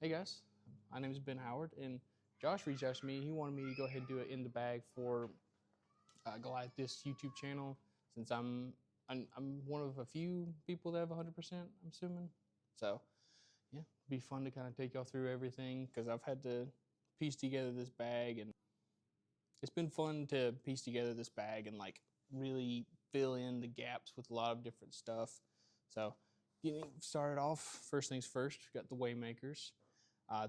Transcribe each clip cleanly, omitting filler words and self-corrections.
Hey guys, my name is Ben Howard, and Josh reached out to me. He wanted me to go ahead and do it in the bag for Goliath this YouTube channel, since I'm one of a few people that have 100%. I'm assuming, so yeah, it'd be fun to kind of take y'all through everything because I've had to piece together this bag, and it's been fun to piece together this bag and like really fill in the gaps with a lot of different stuff. So getting started off, first things first, we got the Waymakers.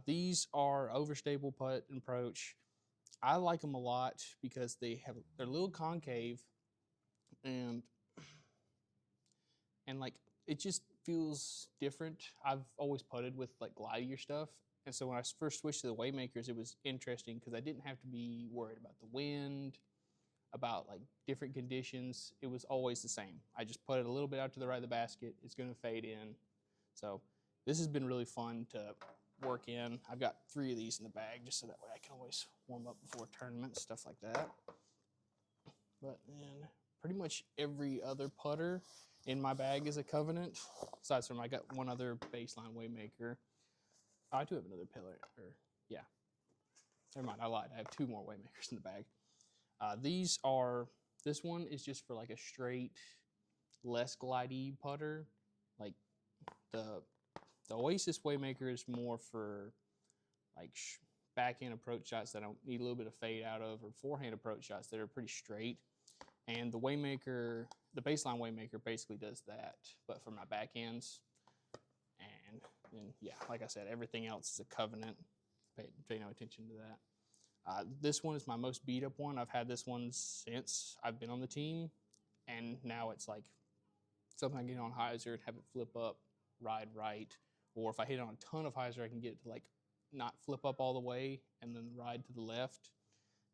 These are overstable putt and approach. I like them a lot because they're a little concave, and like it just feels different. I've always putted with like glidier stuff, and so when I first switched to the Waymakers, it was interesting because I didn't have to be worried about the wind, about like different conditions. It was always the same. I just put it a little bit out to the right of the basket. It's going to fade in. So this has been really fun to work in. I've got 3 of these in the bag just so that way I can always warm up before tournaments, stuff like that. But then pretty much every other putter in my bag is a Covenant. Aside from I got one other baseline Waymaker. I do have another pillar, or yeah. Never mind, I lied. I have 2 more Waymakers in the bag. This one is just for like a straight, less glidey putter. Like the Oasis Waymaker is more for like backhand approach shots that I don't need a little bit of fade out of, or forehand approach shots that are pretty straight. And the Waymaker, the baseline Waymaker basically does that, but for my backhands. And then, yeah, like I said, everything else is a Covenant. Pay no attention to that. This one is my most beat up one. I've had this one since I've been on the team, and now it's like something I get on hyzer and have it flip up, ride right, or if I hit on a ton of hyzer, I can get it to like not flip up all the way and then ride to the left.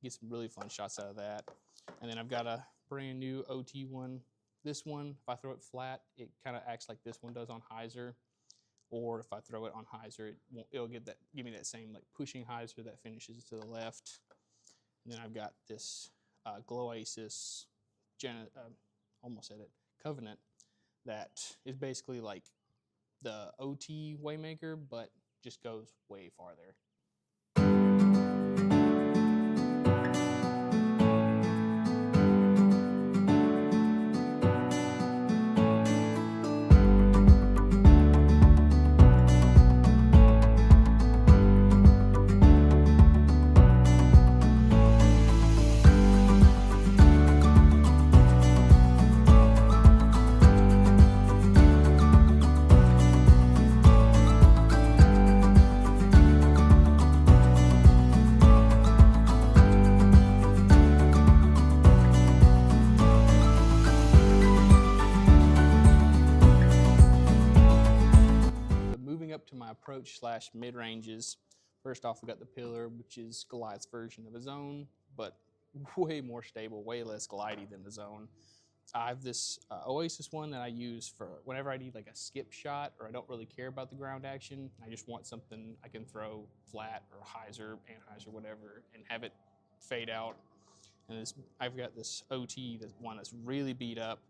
Get some really fun shots out of that. And then I've got a brand new OT one. This one, if I throw it flat, it kind of acts like this one does on hyzer. Or if I throw it on hyzer, it'll give me that same like pushing hyzer that finishes to the left. And then I've got this Goliath almost said it, Covenant, that is basically like the OT Waymaker, but just goes way farther. Up to my approach / mid-ranges. First off, we got the pillar, which is Goliath's version of a zone, but way more stable, way less glidey than the zone. I have this Oasis one that I use for whenever I need like a skip shot, or I don't really care about the ground action. I just want something I can throw flat or hyzer, anhyzer, whatever, and have it fade out. And I've got this OT, this one that's really beat up.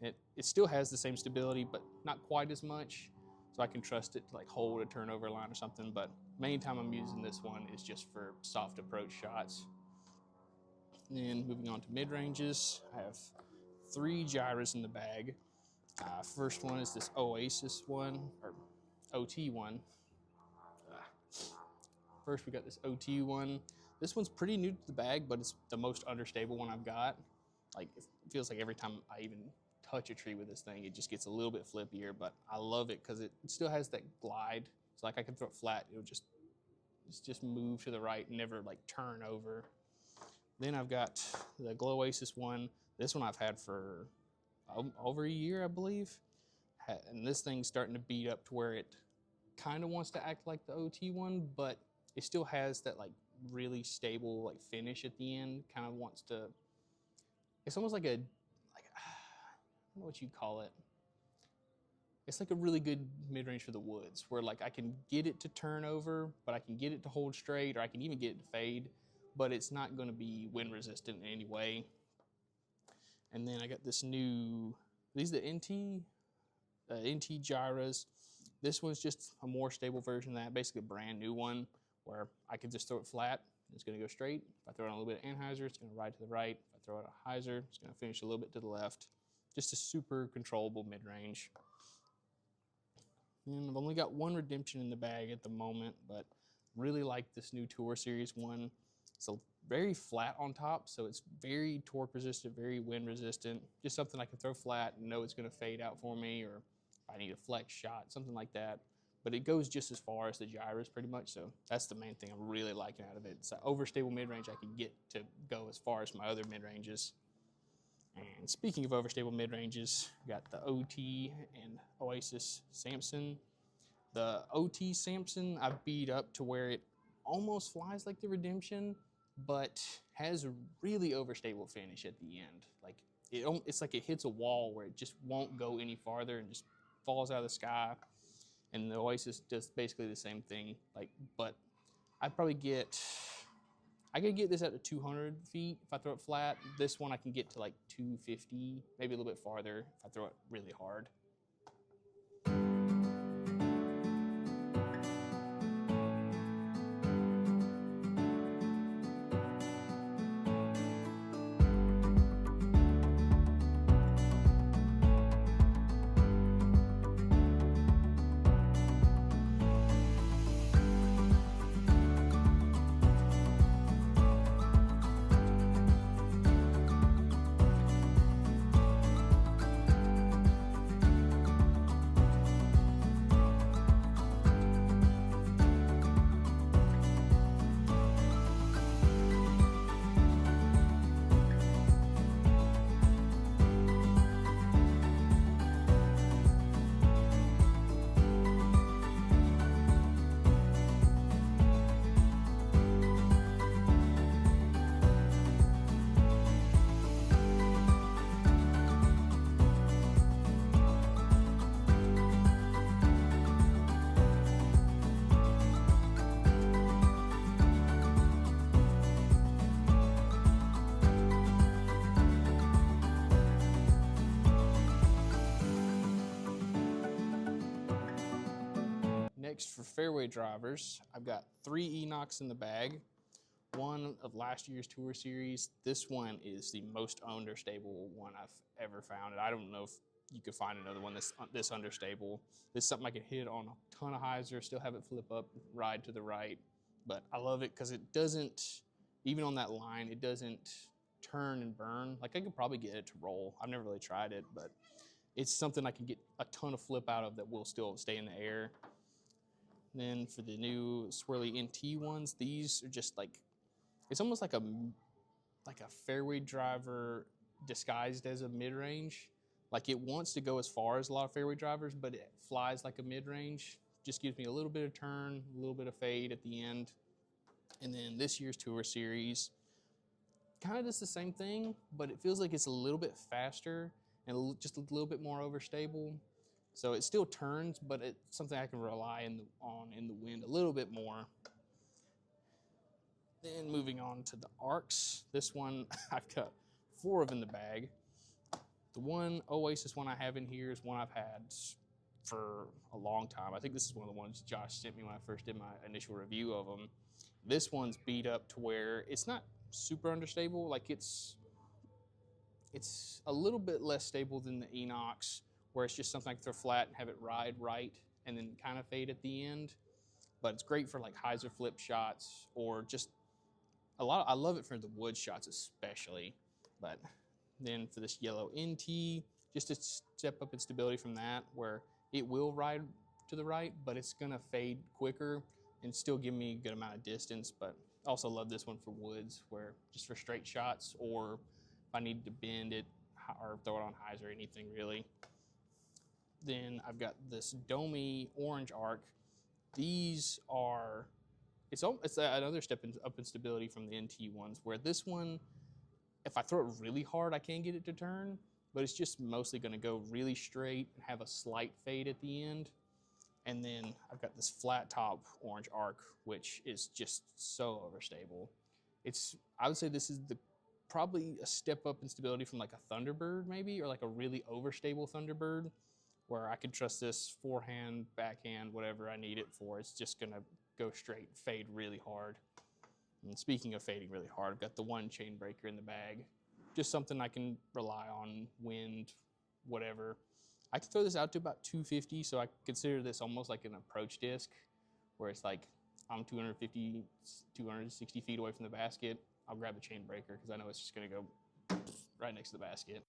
It still has the same stability, but not quite as much. So I can trust it to like hold a turnover line or something, but main time I'm using this one is just for soft approach shots. And then moving on to mid-ranges, I have 3 gyros in the bag. First one is this Oasis one, or OT one. First we got this OT one. This one's pretty new to the bag, but it's the most understable one I've got. Like it feels like every time I even touch a tree with this thing, it just gets a little bit flippier, but I love it because it still has that glide. So like I can throw it flat, it'll just move to the right and never like turn over. Then I've got the Goliath one. This one I've had for over a year, I believe. And this thing's starting to beat up to where it kind of wants to act like the OT one, but it still has that like really stable like finish at the end. Kind of wants to, it's almost like a, I don't know what you'd call it. It's like a really good mid-range for the woods, where like I can get it to turn over, but I can get it to hold straight, or I can even get it to fade, but it's not going to be wind resistant in any way. And then I got this new, these are the NT gyros. This one's just a more stable version of that, basically a brand new one where I could just throw it flat, it's gonna go straight. If I throw it on a little bit of anhyzer, it's gonna ride to the right. If I throw it on a hyzer, it's gonna finish a little bit to the left. Just a super controllable mid-range. And I've only got one redemption in the bag at the moment, but really like this new Tour Series one. It's very flat on top, so it's very torque resistant, very wind resistant. Just something I can throw flat and know it's gonna fade out for me, or if I need a flex shot, something like that. But it goes just as far as the gyros pretty much, so that's the main thing I'm really liking out of it. It's an overstable mid-range I can get to go as far as my other mid-ranges. And speaking of overstable mid-ranges, we got the OT and Oasis Samson. The OT Samson I beat up to where it almost flies like the Redemption, but has a really overstable finish at the end. Like it's like it hits a wall where it just won't go any farther and just falls out of the sky. And the Oasis does basically the same thing. Like, but I could get this up to 200 feet if I throw it flat. This one I can get to like 250, maybe a little bit farther if I throw it really hard. Next, for fairway drivers, I've got 3 Enochs in the bag. One of last year's Tour Series. This one is the most understable one I've ever found. And I don't know if you could find another one that's this understable. This is something I can hit on a ton of hyzer, still have it flip up, ride to the right. But I love it because it doesn't, even on that line, it doesn't turn and burn. Like I could probably get it to roll. I've never really tried it, but it's something I can get a ton of flip out of that will still stay in the air. Then for the new swirly NT ones, these are just like, it's almost like a fairway driver disguised as a mid-range. Like it wants to go as far as a lot of fairway drivers, but it flies like a mid-range. Just gives me a little bit of turn, a little bit of fade at the end. And then this year's Tour Series kind of does the same thing, but it feels like it's a little bit faster and just a little bit more overstable. So it still turns, but it's something I can rely on in the wind a little bit more. Then moving on to the arcs. This one I've got 4 of in the bag. The one Oasis one I have in here is one I've had for a long time. I think this is one of the ones Josh sent me when I first did my initial review of them. This one's beat up to where it's not super understable. Like it's a little bit less stable than the Enochs, where it's just something I can throw flat and have it ride right and then kind of fade at the end. But it's great for like hyzer flip shots or just I love it for the wood shots especially. But then for this yellow NT, just a step up in stability from that, where it will ride to the right, but it's gonna fade quicker and still give me a good amount of distance. But also love this one for woods, where just for straight shots, or if I need to bend it or throw it on highs or anything really. Then I've got this Domi orange arc. These are, it's another step up in stability from the NT ones, where this one, if I throw it really hard, I can get it to turn, but it's just mostly gonna go really straight and have a slight fade at the end. And then I've got this flat top orange arc, which is just so overstable. I would say this is probably a step up in stability from like a Thunderbird maybe, or like a really overstable Thunderbird. where I can trust this forehand, backhand, whatever I need it for. It's just gonna go straight, fade really hard. And speaking of fading really hard, I've got the one chain breaker in the bag. Just something I can rely on, wind, whatever. I can throw this out to about 250, so I consider this almost like an approach disc, where it's like I'm 250, 260 feet away from the basket. I'll grab the chain breaker because I know it's just gonna go right next to the basket.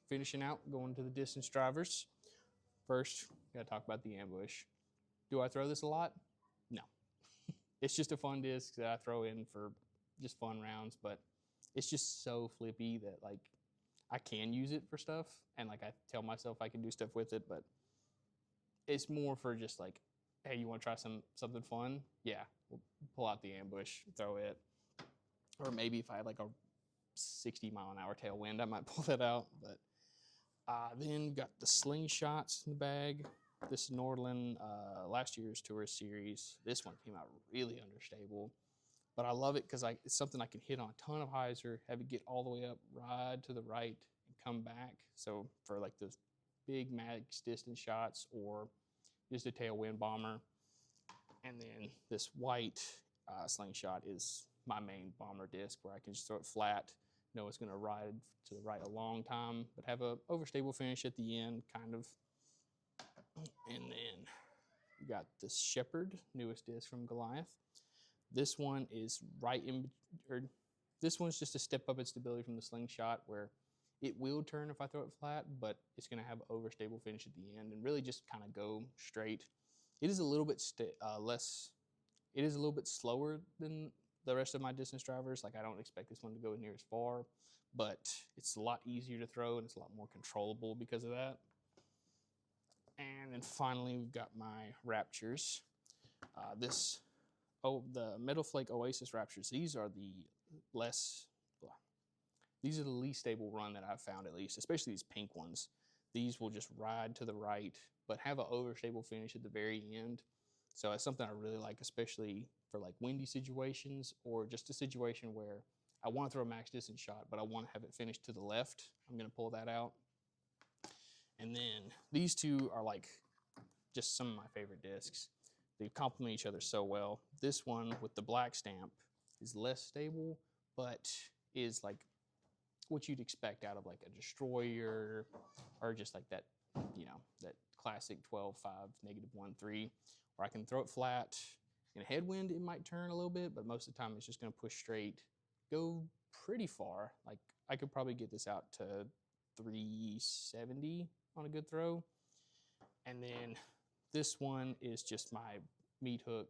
Finishing out, going to the distance drivers. First, gotta talk about the ambush. Do I throw this a lot? No. It's just a fun disc that I throw in for just fun rounds, but it's just so flippy that like I can use it for stuff, and like I tell myself I can do stuff with it, but it's more for just like, hey, you want to try something fun? Yeah, we'll pull out the ambush, throw it, or maybe if I had like a 60-mile-an-hour tailwind, I might pull that out, but. Then got the slingshots in the bag. This is Nordland, last year's Tourist Series. This one came out really understable, but I love it because it's something I can hit on a ton of hyzer, have it get all the way up, ride to the right, and come back. So for like those big max distance shots or just a tailwind bomber. And then this white slingshot is my main bomber disc where I can just throw it flat. Know it's going to ride to the right a long time, but have a overstable finish at the end, kind of. And then we got this Shepherd, newest disc from Goliath. This one is this one's just a step up in stability from the slingshot, where it will turn if I throw it flat, but it's going to have an overstable finish at the end and really just kind of go straight. It is a little bit It is a little bit slower than the rest of my distance drivers. Like I don't expect this one to go near as far, but it's a lot easier to throw and it's a lot more controllable because of that. And then finally we've got my Raptures. The Metal Flake Oasis Raptures. These are the least stable run that I've found, at least, especially these pink ones. These will just ride to the right, but have an overstable finish at the very end. So it's something I really like, especially for like windy situations or just a situation where I want to throw a max distance shot, but I want to have it finished to the left. I'm going to pull that out. And then these two are like just some of my favorite discs. They complement each other so well. This one with the black stamp is less stable, but is like what you'd expect out of like a destroyer or just like that, you know, that classic 12-5 -1-3, where I can throw it flat. In a headwind, it might turn a little bit, but most of the time it's just going to push straight, go pretty far. Like I could probably get this out to 370 on a good throw. And then this one is just my meat hook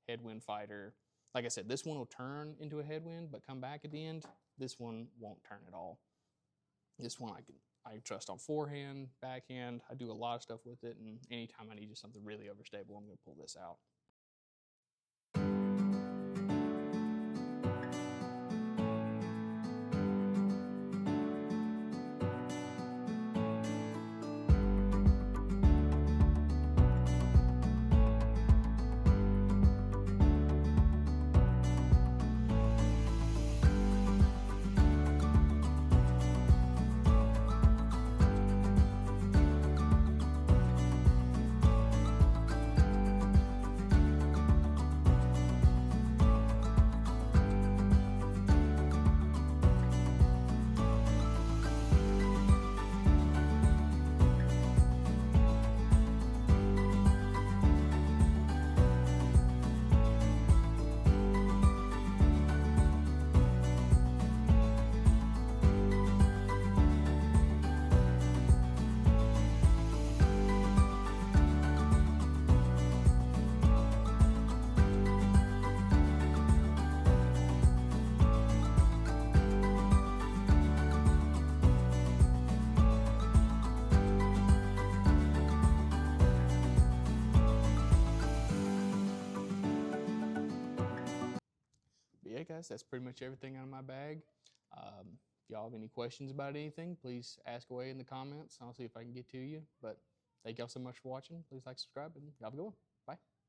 headwind fighter. Like I said, this one will turn into a headwind, but come back at the end. This one won't turn at all. This one I trust on forehand, backhand. I do a lot of stuff with it, and anytime I need just something really overstable, I'm going to pull this out. podcast. That's pretty much everything out of my bag. If y'all have any questions about anything, please ask away in the comments. I'll see if I can get to you. But thank y'all so much for watching. Please like, subscribe, and y'all have a good one. Bye.